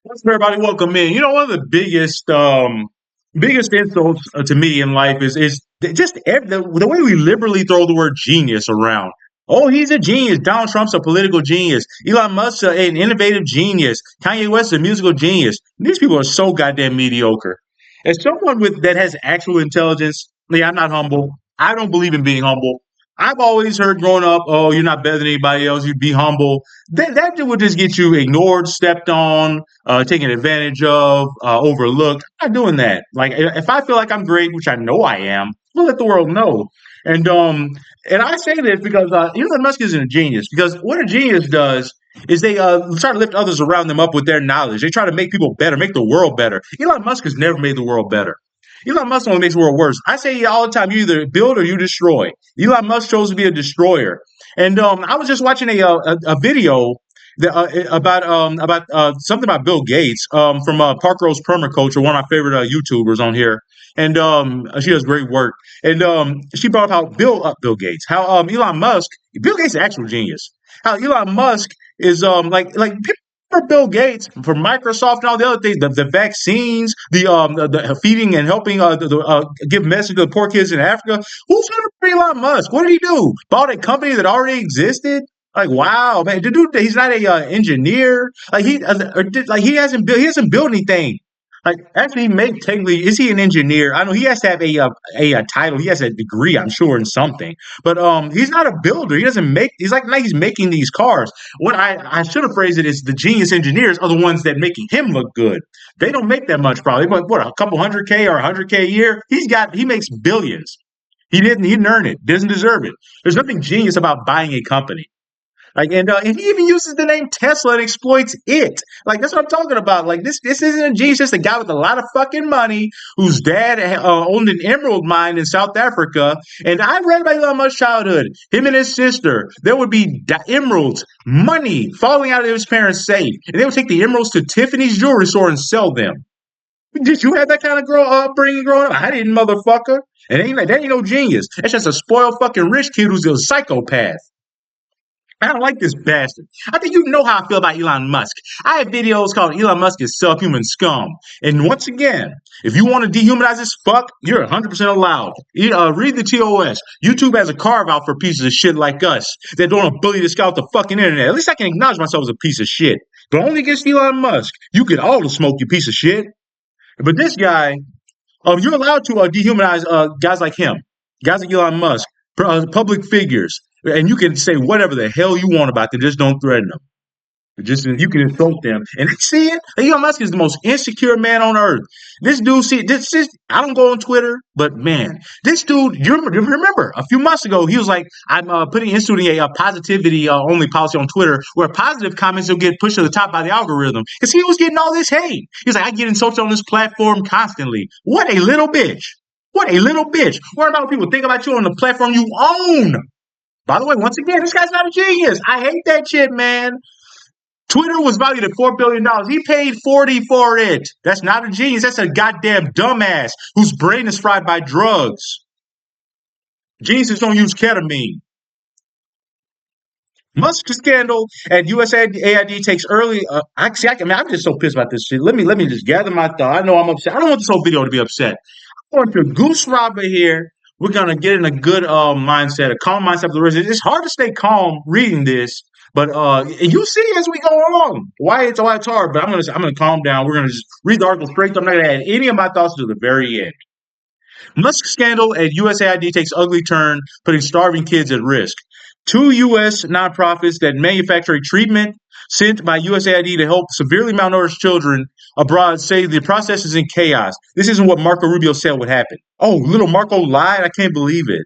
What's up, everybody? Welcome in. One of the biggest insults to me in life is just the way we liberally throw the word genius around. Oh, he's a genius. Donald Trump's a political genius. Elon Musk's an innovative genius. Kanye West's a musical genius. These people are so goddamn mediocre. As someone with that has actual intelligence, yeah, I'm not humble. I don't believe in being humble. I've always heard growing up, oh, you're not better than anybody else. You'd be humble. That would just get you ignored, stepped on, taken advantage of, overlooked. I'm not doing that. Like if I feel like I'm great, which I know I am, I'll let the world know. And um and I say this because Elon Musk isn't a genius. Because what a genius does is they try to lift others around them up with their knowledge. They try to make people better, make the world better. Elon Musk has never made the world better. Elon Musk only makes the world worse. I say all the time, you either build or you destroy. Elon Musk chose to be a destroyer. And I was just watching a video about something about Bill Gates from Park Rose Permaculture, one of my favorite YouTubers on here, and she does great work. And she brought up how Bill Gates, how Elon Musk, Bill Gates is an actual genius. How Elon Musk is like people for Bill Gates, for Microsoft, and all the other things, the vaccines, the feeding and helping give message to the poor kids in Africa. Who's going to for Elon Musk? What did he do? Bought a company that already existed? Like wow, man, the dude, he's not a engineer. Like he hasn't built anything. Like actually, he may technically is he an engineer? I know he has to have a title. He has a degree, I'm sure, in something. But he's not a builder. He doesn't make. He's like he's making these cars. What I should have phrased it is the genius engineers are the ones that making him look good. They don't make that much probably, but what a couple hundred K or 100K a year. He makes billions. He didn't earn it. Doesn't deserve it. There's nothing genius about buying a company. And he even uses the name Tesla and exploits it. Like that's what I'm talking about. Like this isn't a genius. Just a guy with a lot of fucking money whose dad owned an emerald mine in South Africa. And I read about Elon Musk's childhood. Him and his sister, there would be emeralds, money falling out of his parents' safe, and they would take the emeralds to Tiffany's jewelry store and sell them. Did you have that kind of upbringing growing up? I didn't, motherfucker. That ain't no genius. That's just a spoiled fucking rich kid who's a psychopath. I don't like this bastard. I think you know how I feel about Elon Musk. I have videos called Elon Musk is Subhuman Scum. And once again, if you want to dehumanize this fuck, you're 100% allowed. Read the TOS. YouTube has a carve out for pieces of shit like us that don't have the ability to scout the fucking internet. At least I can acknowledge myself as a piece of shit. But only against Elon Musk. You get all the smoke, you piece of shit. But this guy, you're allowed to dehumanize guys like him, guys like Elon Musk, public figures, and you can say whatever the hell you want about them. Just don't threaten them. Just you can insult them, and they see it. Elon Musk is the most insecure man on earth. This dude, see this is. I don't go on Twitter, but man, this dude. You remember a few months ago, he was like, "I'm instituting a positivity only policy on Twitter, where positive comments will get pushed to the top by the algorithm." Because he was getting all this hate. He's like, "I get insulted on this platform constantly." What a little bitch! What a little bitch! What about what people think about you on the platform you own? By the way, once again, this guy's not a genius. I hate that shit, man. Twitter was valued at $4 billion. He paid 40 for it. That's not a genius. That's a goddamn dumbass whose brain is fried by drugs. Geniuses don't use ketamine. Musk scandal at USAID takes early. I'm just so pissed about this shit. Let me just gather my thought. I know I'm upset. I don't want this whole video to be upset. I want to goose robber here. We're gonna get in a good mindset, a calm mindset for the rest. It's hard to stay calm reading this, but you see as we go along why it's hard. But I'm gonna calm down. We're gonna just read the article straight. I'm not gonna add any of my thoughts to the very end. Musk scandal at USAID takes ugly turn, putting starving kids at risk. Two U.S. nonprofits that manufacture a treatment sent by USAID to help severely malnourished children abroad say the process is in chaos. This isn't what Marco Rubio said would happen. Oh, little Marco lied? I can't believe it.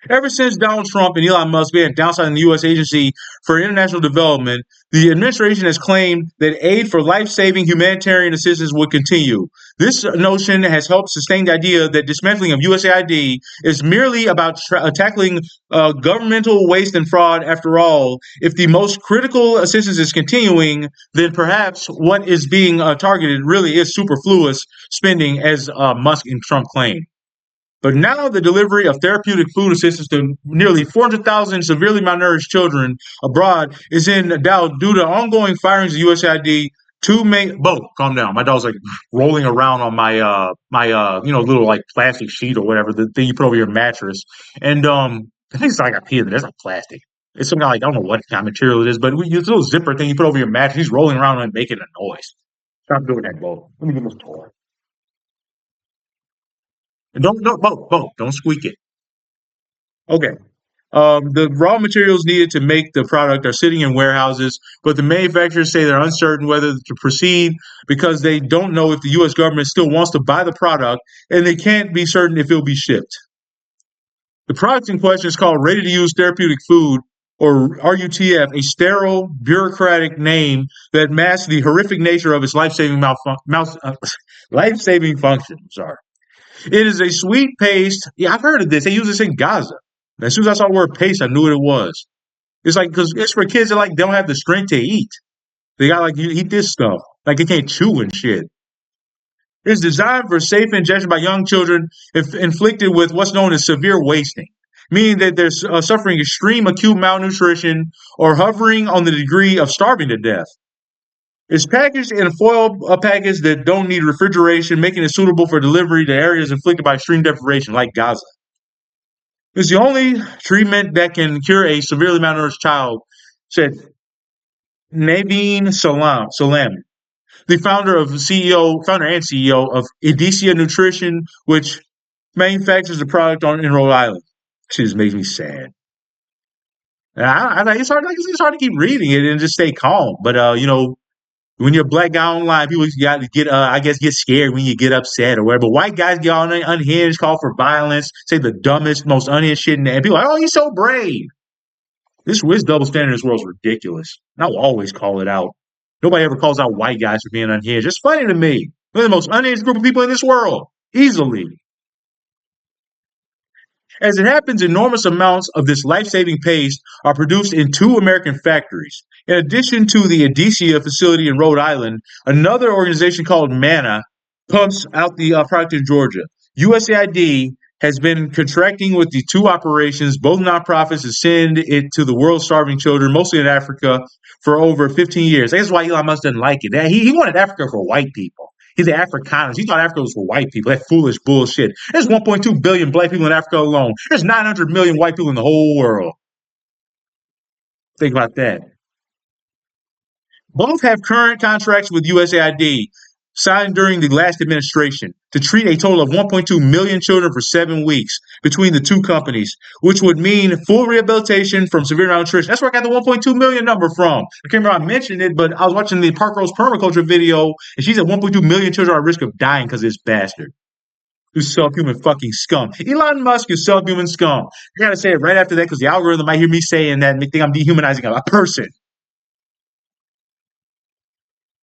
Ever since Donald Trump and Elon Musk began downsizing the U.S. Agency for International Development, the administration has claimed that aid for life-saving humanitarian assistance would continue. This notion has helped sustain the idea that dismantling of USAID is merely about tackling governmental waste and fraud. After all, if the most critical assistance is continuing, then perhaps what is being targeted really is superfluous spending, as Musk and Trump claim. But now the delivery of therapeutic food assistance to nearly 400,000 severely malnourished children abroad is in doubt due to ongoing firings of USAID Two main both calm down. My dog's like rolling around on my little like plastic sheet or whatever, the thing you put over your mattress. And I think it's like a pee in there. It's like plastic. It's some kind of like I don't know what kind of material it is, but it's a little zipper thing you put over your mattress. He's rolling around and making a noise. Stop doing that, Bo. Let me get this toy. And don't Bo, don't squeak it. Okay. The raw materials needed to make the product are sitting in warehouses, but the manufacturers say they're uncertain whether to proceed because they don't know if the U.S. government still wants to buy the product, and they can't be certain if it'll be shipped. The product in question is called Ready to Use Therapeutic Food, or RUTF, a sterile, bureaucratic name that masks the horrific nature of its life-saving function. I'm sorry. It is a sweet paste. Yeah, I've heard of this. They use this in Gaza. As soon as I saw the word paste, I knew what it was. It's like because it's for kids that like don't have the strength to eat. They got like you eat this stuff. Like they can't chew and shit. It's designed for safe ingestion by young children if inflicted with what's known as severe wasting, meaning that they're suffering extreme acute malnutrition or hovering on the degree of starving to death. It's packaged in a foil package that don't need refrigeration, making it suitable for delivery to areas inflicted by extreme deprivation, like Gaza. It's the only treatment that can cure a severely malnourished child, said Naveen Salam, the founder and CEO of Edisia Nutrition, which manufactures the product in Rhode Island. It just makes me sad. It's hard to keep reading it and just stay calm. But when you're a black guy online, people got to get I guess get scared when you get upset or whatever. But white guys get on unhinged, call for violence, say the dumbest, most unhinged shit, and people are like, oh, he's so brave. This double standard in this world is ridiculous. And I'll always call it out. Nobody ever calls out white guys for being unhinged. It's funny to me. They're the most unhinged group of people in this world, easily. As it happens, enormous amounts of this life-saving paste are produced in two American factories. In addition to the Edisia facility in Rhode Island, another organization called MANA pumps out the product in Georgia. USAID has been contracting with the two operations, both nonprofits, to send it to the world's starving children, mostly in Africa, for over 15 years. That's why Elon Musk doesn't like it. He wanted Africa for white people. He's an Africanist. He thought Africa was for white people. That foolish bullshit. There's 1.2 billion black people in Africa alone. There's 900 million white people in the whole world. Think about that. Both have current contracts with USAID signed during the last administration to treat a total of 1.2 million children for 7 weeks between the two companies, which would mean full rehabilitation from severe malnutrition. That's where I got the 1.2 million number from. I can't remember I mentioned it, but I was watching the Parkrose Permaculture video, and she said 1.2 million children are at risk of dying because of this bastard. You self-human fucking scum. Elon Musk is self-human scum. I gotta say it right after that because the algorithm might hear me saying that and they think I'm dehumanizing a person.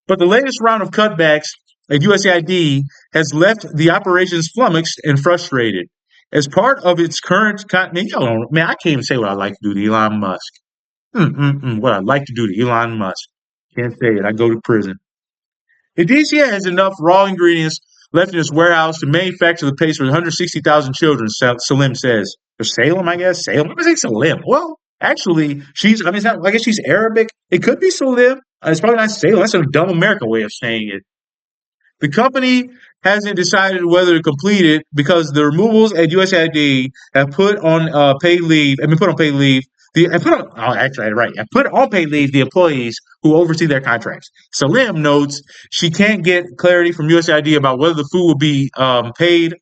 But the latest round of cutbacks at USAID has left the operations flummoxed and frustrated. As part of its current, man, I can't even say what I'd like to do to Elon Musk. What I'd like to do to Elon Musk. Can't say it. I go to prison. Edisia has enough raw ingredients left in its warehouse to manufacture the paste for 160,000 children, Salim says. Or Salem, I guess. Salem. I'm going to say Salim. Well, actually, I guess she's Arabic. It could be Salim. It's probably not Salem. That's a dumb American way of saying it. The company hasn't decided whether to complete it because the removals at USAID have put on paid leave. I mean, put on paid leave. Put on paid leave the employees who oversee their contracts. Salim notes she can't get clarity from USAID about whether the food will be paid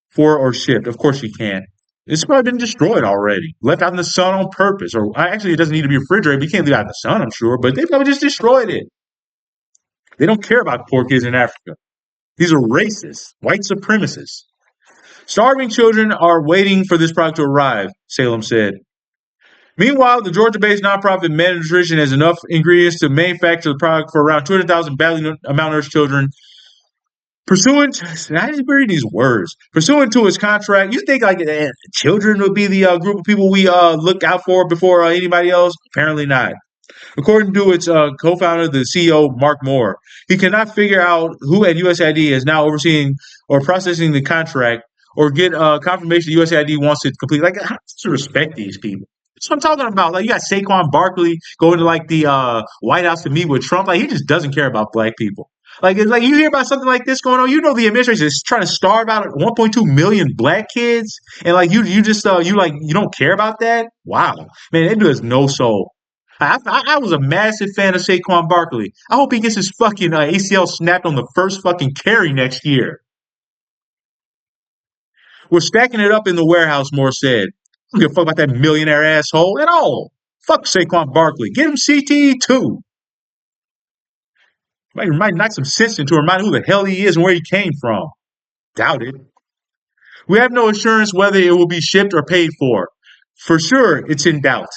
for or shipped. Of course she can't. It's probably been destroyed already, left out in the sun on purpose. Or actually, it doesn't need to be refrigerated. But you can't leave it out in the sun, I'm sure. But they probably just destroyed it. They don't care about poor kids in Africa. These are racist, white supremacists. Starving children are waiting for this product to arrive, Salem said. Meanwhile, the Georgia-based nonprofit Meta Nutrition has enough ingredients to manufacture the product for around 200,000 badly malnourished children. Pursuant, I just read these words. Pursuant to its contract, you think like children would be the group of people we look out for before anybody else? Apparently not. According to its co-founder, the CEO, Mark Moore, he cannot figure out who at USAID is now overseeing or processing the contract or get confirmation USAID wants to complete. Like, how to respect these people? That's what I'm talking about. Like you got Saquon Barkley going to like the White House to meet with Trump. Like he just doesn't care about black people. Like it's like you hear about something like this going on, you know the administration is trying to starve out 1.2 million black kids, and like you just you don't care about that. Wow, man, that dude has no soul. I was a massive fan of Saquon Barkley. I hope he gets his fucking ACL snapped on the first fucking carry next year. We're stacking it up in the warehouse, Moore said. I don't give a fuck about that millionaire asshole at all. Fuck Saquon Barkley. Give him CTE too. Might knock some sense into him, remind who the hell he is and where he came from. Doubt it. We have no assurance whether it will be shipped or paid for. For sure, it's in doubt.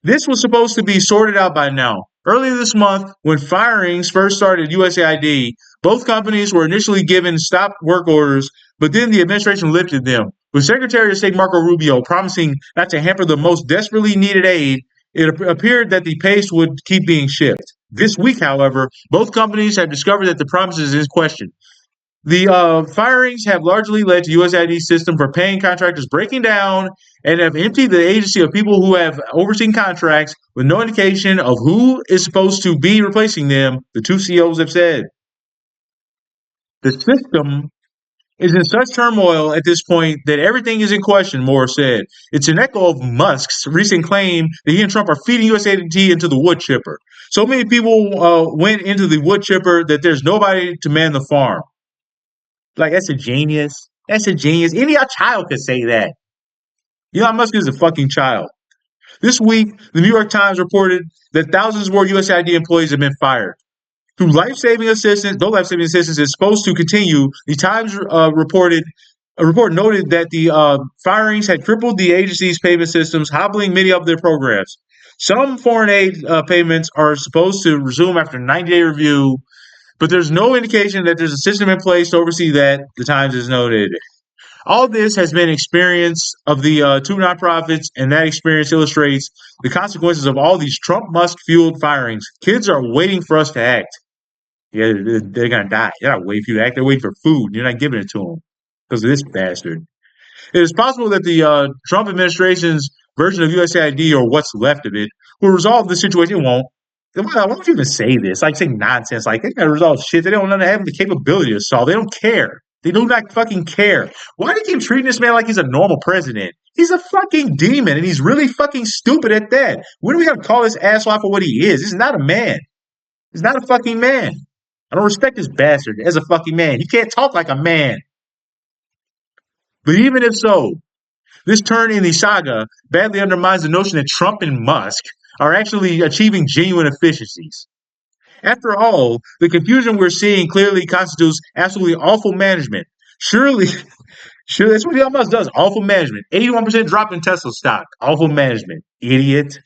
This was supposed to be sorted out by now. Earlier this month, when firings first started at USAID, both companies were initially given stop work orders, but then the administration lifted them. With Secretary of State Marco Rubio promising not to hamper the most desperately needed aid, it appeared that the pace would keep being shipped. This week, however, both companies have discovered that the promises is questioned. The firings have largely led to USAID's system for paying contractors breaking down and have emptied the agency of people who have overseen contracts with no indication of who is supposed to be replacing them, the two CEOs have said. The system is in such turmoil at this point that everything is in question, Moore said. It's an echo of Musk's recent claim that he and Trump are feeding USAID into the wood chipper. So many people went into the wood chipper that there's nobody to man the farm. Like, that's a genius. That's a genius. Any child could say that. Elon Musk is a fucking child. This week, the New York Times reported that thousands more USAID employees have been fired. Through life-saving assistance, though life-saving assistance is supposed to continue, the Times reported a report noted that the firings had crippled the agency's payment systems, hobbling many of their programs. Some foreign aid payments are supposed to resume after a 90-day review, but there's no indication that there's a system in place to oversee that, the Times has noted. All this has been experience of the two nonprofits, and that experience illustrates the consequences of all these Trump-Musk-fueled firings. Kids are waiting for us to act. Yeah, they're going to die. They're not waiting for you to act. They're waiting for food. You're not giving it to them because of this bastard. It is possible that the Trump administration's version of USAID, or what's left of it, will resolve the situation. It won't. Why don't you even say this? Like, say nonsense. Like, they got to resolve shit. They don't have the capability to solve. They don't care. They do not fucking care. Why do you keep treating this man like he's a normal president? He's a fucking demon, and he's really fucking stupid at that. When are we going to call this asshole for what he is? He's not a man. He's not a fucking man. I don't respect this bastard as a fucking man. He can't talk like a man. But even if so, this turn in the saga badly undermines the notion that Trump and Musk are actually achieving genuine efficiencies. After all, the confusion we're seeing clearly constitutes absolutely awful management. Surely, that's what Elon Musk does. Awful management. 81% drop in Tesla stock. Awful management. Idiot.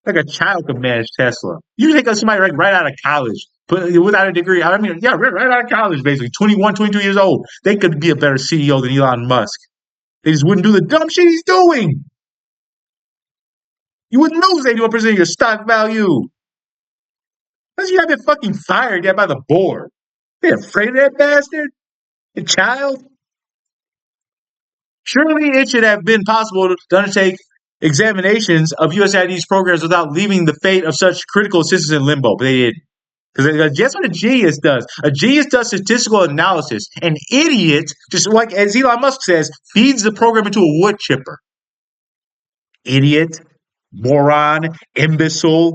Like a child could manage Tesla. You take somebody right out of college, without a degree. I mean, yeah, right out of college, basically. 21, 22 years old. They could be a better CEO than Elon Musk. They just wouldn't do the dumb shit he's doing. You wouldn't lose 81% of your stock value. Unless you have been fucking fired yet by the board. They afraid of that bastard? A child? Surely it should have been possible to undertake examinations of USAID's programs without leaving the fate of such critical assistance in limbo, but they didn't. Because that's what a genius does. A genius does statistical analysis. An idiot, just like as Elon Musk says, feeds the program into a wood chipper. Idiot, moron, imbecile.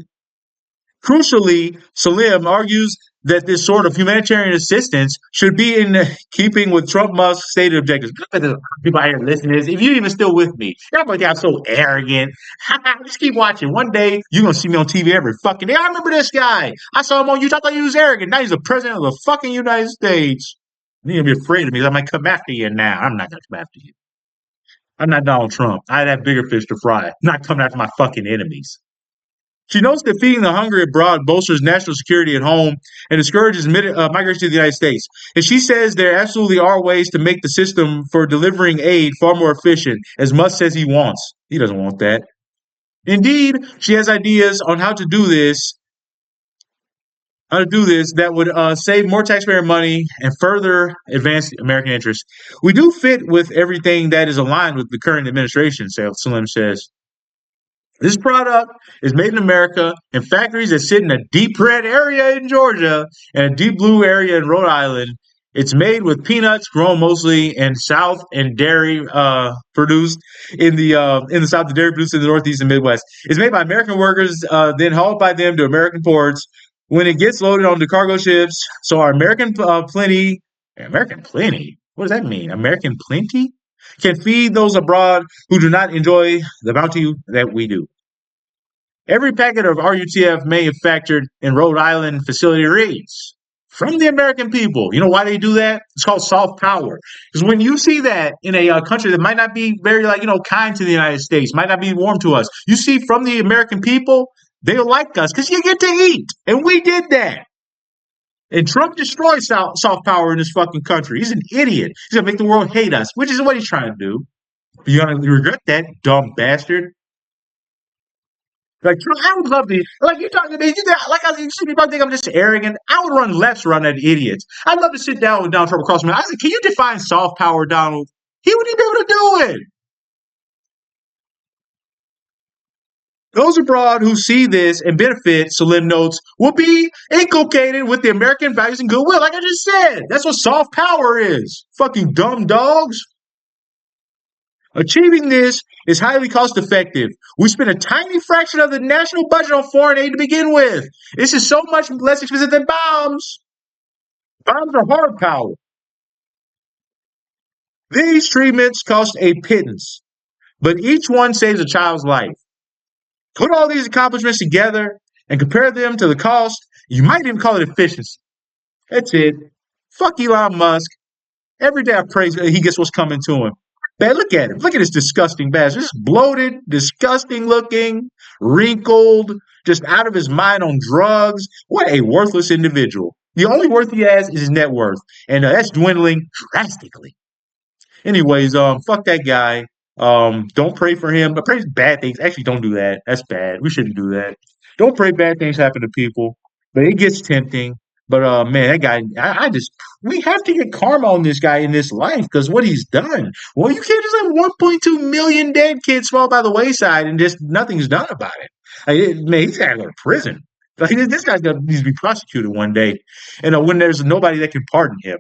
Crucially, Salim argues that this sort of humanitarian assistance should be in keeping with Trump-Musk stated objectives. People out here listening to this, if you're even still with me, everybody got so arrogant. Just keep watching. One day, you're going to see me on TV every fucking day. I remember this guy. I saw him on YouTube. I thought he was arrogant. Now he's the president of the fucking United States. You're going to be afraid of me. I might come after you now. I'm not going to come after you. I'm not Donald Trump. I have bigger fish to fry. I'm not coming after my fucking enemies. She notes that feeding the hungry abroad bolsters national security at home and discourages migration to the United States. And she says there absolutely are ways to make the system for delivering aid far more efficient, as Musk says he wants. He doesn't want that. Indeed, she has ideas on how to do this that would save more taxpayer money and further advance American interests. We do fit with everything that is aligned with the current administration, Salim says. This product is made in America in factories that sit in a deep red area in Georgia and a deep blue area in Rhode Island. It's made with peanuts grown mostly in South and dairy produced in the South and dairy produced in the Northeast and Midwest. It's made by American workers, then hauled by them to American ports. When it gets loaded onto cargo ships, so our American plenty. What does that mean? American plenty can feed those abroad who do not enjoy the bounty that we do. Every packet of RUTF manufactured in Rhode Island facility reads from the American people. You know why they do that? It's called soft power. Because when you see that in a country that might not be very kind to the United States, might not be warm to us, you see from the American people, they like us because you get to eat, and we did that. And Trump destroyed soft power in this fucking country. He's an idiot. He's gonna make the world hate us, which is what he's trying to do. But you're gonna regret that, dumb bastard. Like I would love to, like you talking to me, you see people think I'm just arrogant. I would run laps around that idiots. I'd love to sit down with Donald Trump across me. I said, "Can you define soft power, Donald?" He wouldn't be able to do it. Those abroad who see this and benefit, Salim notes, will be inculcated with the American values and goodwill. Like I just said, that's what soft power is. Fucking dumb dogs. Achieving this is highly cost effective. We spend a tiny fraction of the national budget on foreign aid to begin with. This is so much less expensive than bombs. Bombs are hard power. These treatments cost a pittance, but each one saves a child's life. Put all these accomplishments together and compare them to the cost, you might even call it efficiency. That's it. Fuck Elon Musk. Every day I pray he gets what's coming to him. Man, look at him. Look at this disgusting bastard. Just bloated, disgusting looking, wrinkled, just out of his mind on drugs. What a worthless individual. The only worth he has is his net worth, and that's dwindling drastically. Anyways, fuck that guy. Don't pray for him, but pray bad things. Actually, don't do that. That's bad. We shouldn't do that. Don't pray bad things happen to people. But it gets tempting. But man, that guy, I just we have to get karma on this guy in this life because what he's done. Well, you can't just have 1.2 million dead kids fall by the wayside and just nothing's done about it. Man, he's got to go to prison. Like, this guy's gonna needs to be prosecuted one day, and when there's nobody that can pardon him.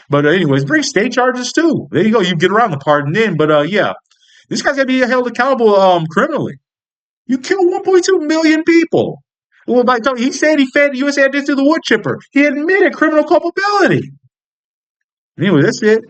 But anyways, bring state charges too. There you go. You get around the pardon then. But yeah, this guy's got to be held accountable criminally. You killed 1.2 million people. Well, he said he fed USA through the wood chipper. He admitted criminal culpability. Anyway, that's it.